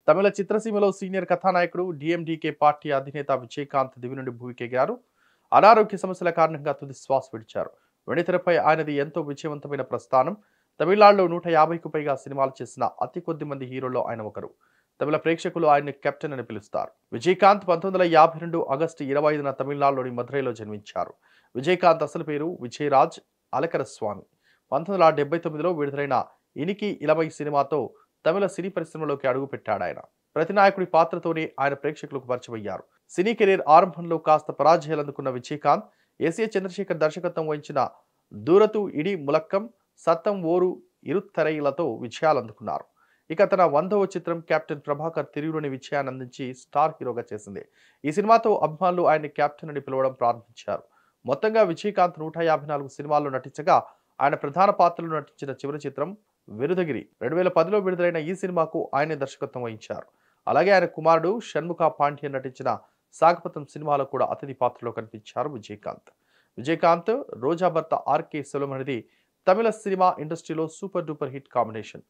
తమిళ చిత్రసీమలో సీనియర్ కథానాయకుడు DMDK party అధినేత విజయకాంత్ దివి నుండి భూమికెగారు. అనారోగ్య సమస్యల కారణంగా తుది శ్వాస విడిచారు. వెండితెరపై ఆయనది ఎంతో విజయవంతమైన ప్రస్థానం. తమిళనాడులో 150కు పైగా సినిమాలు చేసిన అతి కొద్ది మంది హీరోల్లో ఆయన ఒకరు. తమిళ ప్రేక్షకులు ఆయన్ని కెప్టెన్ అని పిలుస్తారు. విజయకాంత్ 1952 ఆగస్టు 25న తమిళనాడులోని మదురైలో జన్మించారు. విజయకాంత్ అసలు పేరు విజయరాజ్ అలకరస్వామి. 1979లో విడుదలైన ఇనికి ఇలమై సినిమాతో తమిళ సినీ పరిశ్రమలోకి అడుగుపెట్టాడాయన. ప్రతినాయకుడి పాత్రతోనే ఆయన ప్రేక్షకులకు పరిచయమయ్యారు. సినీ కెరీర్ ఆరంభంలో కాస్త పరాజయాలు అందుకున్న విజయకాంత్ ఎస్ఏ చంద్రశేఖర్ దర్శకత్వం వహించిన దూరతు ఇడి ములక్కం, సత్తం ఓరు ఇరుత్తరైలతో విజయాలు అందుకున్నారు. ఇక తన 100వ చిత్రం కెప్టెన్ ప్రభాకర్ తిరుగులోని విజయాన్ని అందించి స్టార్ హీరోగా చేసింది. ఈ సినిమాతో అభిమానులు ఆయన్ని కెప్టెన్ అని పిలవడం ప్రారంభించారు. మొత్తంగా విజయకాంత్ 154 సినిమాల్లో నటించగా ఆయన ప్రధాన పాత్రలో నటించిన చివరి చిత్రం విరుదగిరి. 2010లో విడుదలైన ఈ సినిమాకు ఆయనే దర్శకత్వం వహించారు. అలాగే ఆయన కుమారుడు షణ్ముఖ పాండ్యన్ నటించిన సాగపతం సినిమాలో కూడా అతిథి పాత్రలో కనిపించారు విజయకాంత్. విజయకాంత్ రోజా భర్త ఆర్కే సెలమనిది తమిళ సినిమా ఇండస్ట్రీలో సూపర్ డూపర్ హిట్ కాంబినేషన్.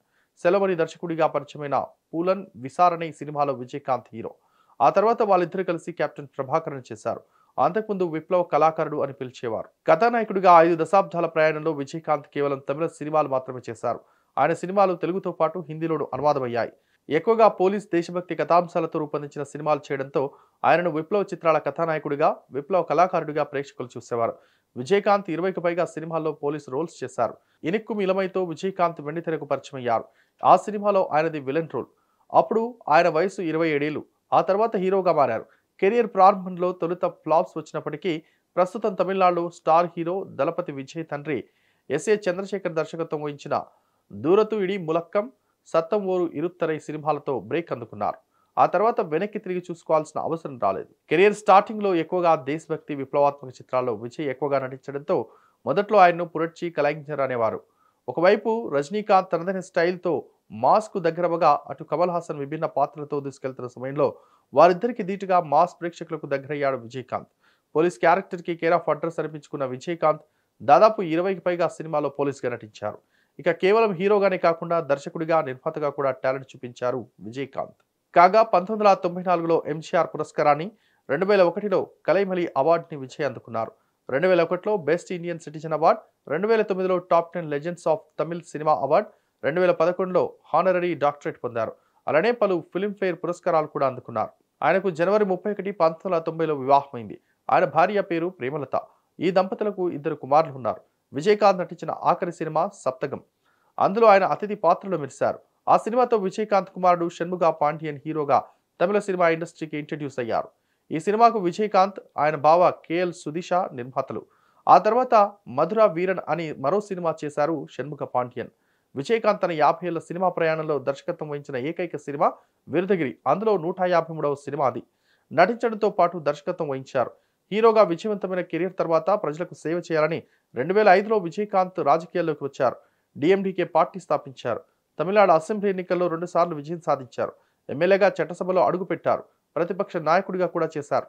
సెలమని దర్శకుడిగా పరిచయమైన పూలన్ విసారణై సినిమాలో విజయకాంత్ హీరో. ఆ తర్వాత వాళ్ళిద్దరూ కలిసి కెప్టెన్ ప్రభాకరన్ చేశారు. అంతకుముందు విప్లవ కళాకారుడు అని పిలిచేవారు. కథానాయకుడిగా 5 దశాబ్దాల ప్రయాణంలో విజయకాంత్ కేవలం తమిళ సినిమాలు మాత్రమే చేశారు. ఆయన సినిమాలు తెలుగుతో పాటు హిందీలోనూ అనువాదమయ్యాయి. ఎక్కువగా పోలీస్ దేశభక్తి కథాంశాలతో రూపొందించిన సినిమాలు చేయడంతో ఆయనను విప్లవ చిత్రాల కథానాయకుడిగా, విప్లవ కళాకారుడిగా ప్రేక్షకులు చూసేవారు. విజయకాంత్ 20కి పైగా సినిమాల్లో పోలీస్ రోల్స్ చేశారు. ఇనిక్కుం ఇలమైతో విజయకాంత్ వెండితెరకు పరిచయమయ్యారు. ఆ సినిమాలో ఆయనది విలన్ రోల్. అప్పుడు ఆయన వయసు 27 ఏళ్లు. ఆ తర్వాత హీరోగా మారారు. కెరియర్ ప్రారంభంలో తొలుత ఫ్లాప్స్ వచ్చినప్పటికీ ప్రస్తుతం తమిళనాడులో స్టార్ హీరో దళపతి విజయ్ తండ్రి ఎస్ఏ చంద్రశేఖర్ దర్శకత్వం వహించిన దూరతు ఇడి ములక్కం, సత్తం ఓరు ఇరుత్తరై సినిమాలతో బ్రేక్ అందుకున్నారు. ఆ తర్వాత వెనక్కి తిరిగి చూసుకోవాల్సిన అవసరం రాలేదు. కెరియర్ స్టార్టింగ్ లో ఎక్కువగా దేశభక్తి, విప్లవాత్మక చిత్రాల్లో విజయ్ ఎక్కువగా నటించడంతో మొదట్లో ఆయన్ను పురడ్చి కలైంజర్ అనేవారు. ఒకవైపు రజనీకాంత్ తనదైన స్టైల్తో మాస్ కు దగ్గరవగా, అటు కమల్ హాసన్ విభిన్న పాత్రలతో దూసుకెళ్తున్న సమయంలో వారిద్దరికి ధీటుగా మాస్ ప్రేక్షకులకు దగ్గరయ్యాడు విజయకాంత్. పోలీస్ క్యారెక్టర్ కి కేర్ ఆఫ్ అడ్రస్ అనిపించుకున్న విజయకాంత్ దాదాపు 20కి పైగా సినిమాల్లో పోలీస్గా నటించారు. ఇక కేవలం హీరోగానే కాకుండా దర్శకుడిగా, నిర్మాతగా కూడా టాలెంట్ చూపించారు విజయకాంత్. కాగా 1994లో ఎంజీఆర్ పురస్కారాన్ని, 2001లో కలైమలి అవార్డుని విజయ్ అందుకున్నారు. 2001లో బెస్ట్ ఇండియన్ సిటిజన్ అవార్డు, 2009లో top 10 legends of Tamil cinema award, 2011లో హానరరీ డాక్టరేట్ పొందారు. అలానే పలు ఫిల్మ్ఫేర్ పురస్కారాలు కూడా అందుకున్నారు. ఆయనకు జనవరి 31, 1990లో వివాహమైంది. ఆయన భార్య పేరు ప్రేమలత. ఈ దంపతులకు 2 కుమారులు ఉన్నారు. విజయకాంత్ నటించిన ఆఖరి సినిమా సప్తగం. అందులో ఆయన అతిథి పాత్రలో మెరిశారు. ఆ సినిమాతో విజయకాంత్ కుమారుడు షణ్ముఖ పాండ్యన్ హీరోగా తమిళ సినిమా ఇండస్ట్రీకి ఇంట్రడ్యూస్ అయ్యారు. ఈ సినిమాకు విజయకాంత్, ఆయన బావ కేఎల్ సుదిష నిర్మాతలు. ఆ తర్వాత మధుర వీరన్ అని మరో సినిమా చేశారు షణ్ముఖ పాండ్యన్. విజయకాంత్ తన 50 ఏళ్ల సినిమా ప్రయాణంలో దర్శకత్వం వహించిన ఏకైక సినిమా విరుదగిరి. అందులో 153వ సినిమా అది. నటించడంతో పాటు దర్శకత్వం వహించారు. హీరోగా విజయవంతమైన కెరీర్ తర్వాత ప్రజలకు సేవ చేయాలని 2005లో విజయకాంత్ రాజకీయాల్లోకి వచ్చారు. డిఎండికే పార్టీ స్థాపించారు. తమిళనాడు అసెంబ్లీ ఎన్నికల్లో 2 సార్లు విజయం సాధించారు. ఎమ్మెల్యేగా చట్టసభలో అడుగుపెట్టారు. ప్రతిపక్ష నాయకుడిగా కూడా చేశారు.